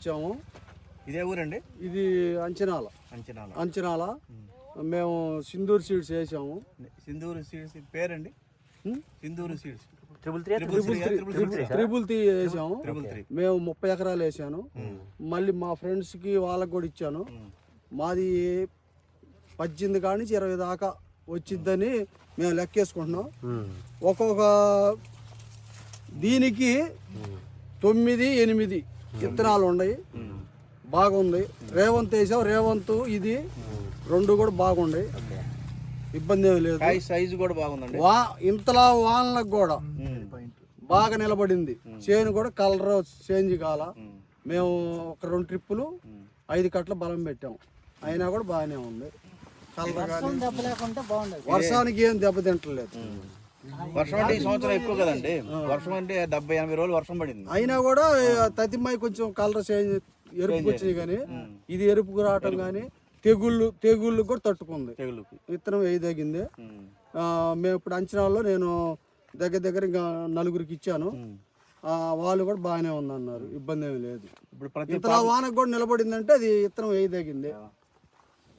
ఇచ్చాము. ఇదే ఊరండి? ఇది అంచనాల. అంచనాల మేము సింధూర్ సీడ్స్ వేసాము. సింధూర్ సీడ్స్ పేరండి? సింధూర్ సీడ్స్ ట్రిపుల్ 3 వేసాము. మేము 30 ఎకరాలు వేసాను. మళ్ళీ మా ఫ్రెండ్స్ కి వాళ్ళకి కూడా ఇచ్చాను. మాది 18 కాడి నుంచి 20 దాకా వచ్చిద్దని మేము లెక్కేసుకుంటున్నాం. ఒక్కొక్క దీనికి 9, 8 విత్తనాలు ఉన్నాయి. బాగుంది. రేవంత్ వేసాం. రేవంత్ ఇది 2 కూడా బాగుంది. ఇబ్బంది ఏమి లేదు. సైజు కూడా బాగుందండి. ఇంతలా వానలకు కూడా బాగా నిలబడింది. చేను కూడా కలర్ చేంజ్ కాల. మేము ఒక 2 ట్రిప్పులు 5 కట్ల బలం పెట్టాం. అయినా కూడా బాగానే ఉంది. కలర్ వర్షానికి ఏం దెబ్బ తింటలేదు. వర్షం అంటే ఈ సంవత్సరం ఎక్కువ కదండి. వర్షం అంటే 70-80 రోజులు వర్షం పడింది. అయినా కూడా తతిమ్మాయి కొంచెం కలర్ చేంజ్ ఎరుపుకి వచ్చినాయి. కానీ ఇది ఎరుపుకు రావటం కానీ తెగుళ్ళు కూడా తట్టుకుంది. విత్తనం వేయదగింది. మేము ఇప్పుడు అంచనాల్లో నేను దగ్గర ఇంకా 4గురికి ఇచ్చాను. వాళ్ళు కూడా బాగానే ఉందన్నారు. ఇబ్బంది ఏమి లేదు. ఇంతలా వానకు కూడా నిలబడిందంటే అది విత్తనం వేయదగింది.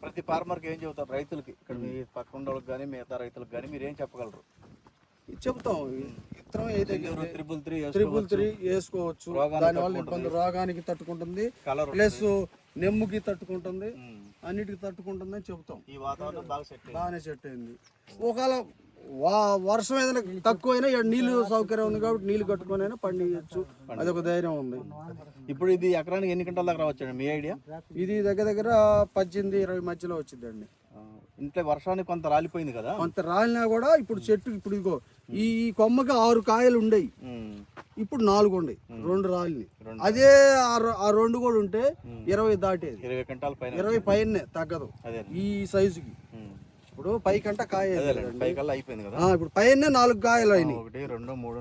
ప్రతి ఫార్మర్కి ఏం చెబుతారు రైతులకి? ఇక్కడ మీ పక్కన వాళ్ళకి కానీ మిగతా రైతులకు కానీ మీరు ఏం చెప్పగలరు? చెప్తాం. విత్తనం వేయదగింది. ట్రిపుల్ 3 వేసుకోవచ్చు. దానివల్ల ఇబ్బంది రోగానికి తట్టుకుంటుంది, ప్లస్ నెమ్ముకి తట్టుకుంటుంది, అన్నిటికి తట్టుకుంటుంది అని చెప్తాం. ఈ వాతావరణం బాగానే సెట్ అయింది. ఒకవేళ వర్షం ఏదైనా తక్కువైనా నీళ్ళు సౌకర్యం ఉంది కాబట్టి నీళ్లు కట్టుకొని అయినా పండించచ్చు. అదొక ధైర్యం ఉంది. ఇప్పుడు ఇది ఎకరానికి ఎన్ని గంటల దాకా రావచ్చండి మీ ఐడియా? ఇది దగ్గర 18-20 మధ్యలో వచ్చిందండి. ఇంట్లో వర్షానికి కొంత రాలిపోయింది కదా. కొంత రాలినా కూడా ఇప్పుడు చెట్టు ఇప్పుడు ఇదిగో ఈ కొమ్మకి 6 కాయలు ఉండేవి. ఇప్పుడు 4 ఉన్నాయి. 2 రాలిని. అదే ఆ 2 కూడా ఉంటే 20 దాటేది. 20 క్వింటాల పైన, 20 పైనే తగ్గదు ఈ సైజుకి. ఇప్పుడు పైకంట కాయ అయిపోయింది కదా. ఇప్పుడు పైన 4 కాయలు అయినాయి. 1, 2, 3,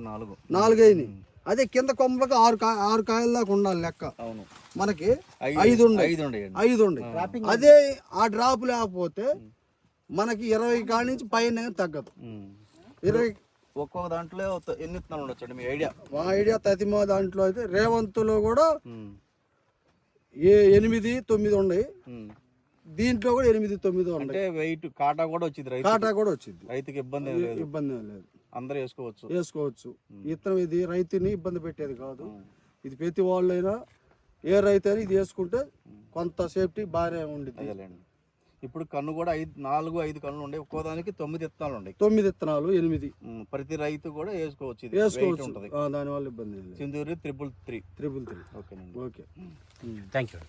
4 అయినాయి. అదే కింద కొమ్మలకు 6 కాయల దాకా ఉండాలి లెక్క. మనకి 5 ఉండే. అదే ఆ డ్రాప్ లేకపోతే మనకి 20 కాడి నుంచి పైన తగ్గదు. 20 ఒక్కొక్క దాంట్లో ఎన్ని విత్తనాలు ఉండొచ్చండి మీ ఐడియా? మా ఐడియా తతిమా దాంట్లో అయితే రేవంతులో కూడా 8-9 ఉన్నాయి. దీంట్లో కూడా 8-9 ఉన్నాయి. వెయిట్ కాటా కూడా వచ్చింది. రైతుకి ఇబ్బంది లేదు. అందరూ వేసుకోవచ్చు. విత్తనం ఇది రైతుని ఇబ్బంది పెట్టేది కాదు. ఇది ప్రతి వాళ్ళైనా ఏ రైతు అయినా ఇది వేసుకుంటే కొంత సేఫ్టీ బాగానే ఉండిద్ది. ఇప్పుడు కన్ను కూడా 4-5 కన్నులు ఉండే. ఒక్కోదానికి 9 విత్తనాలు ఉన్నాయి. 9 విత్తనాలు 8. ప్రతి రైతు కూడా వేసుకోవచ్చు. దానివల్ల ఇబ్బంది. సింధూరి 333. ఓకే. Thank you.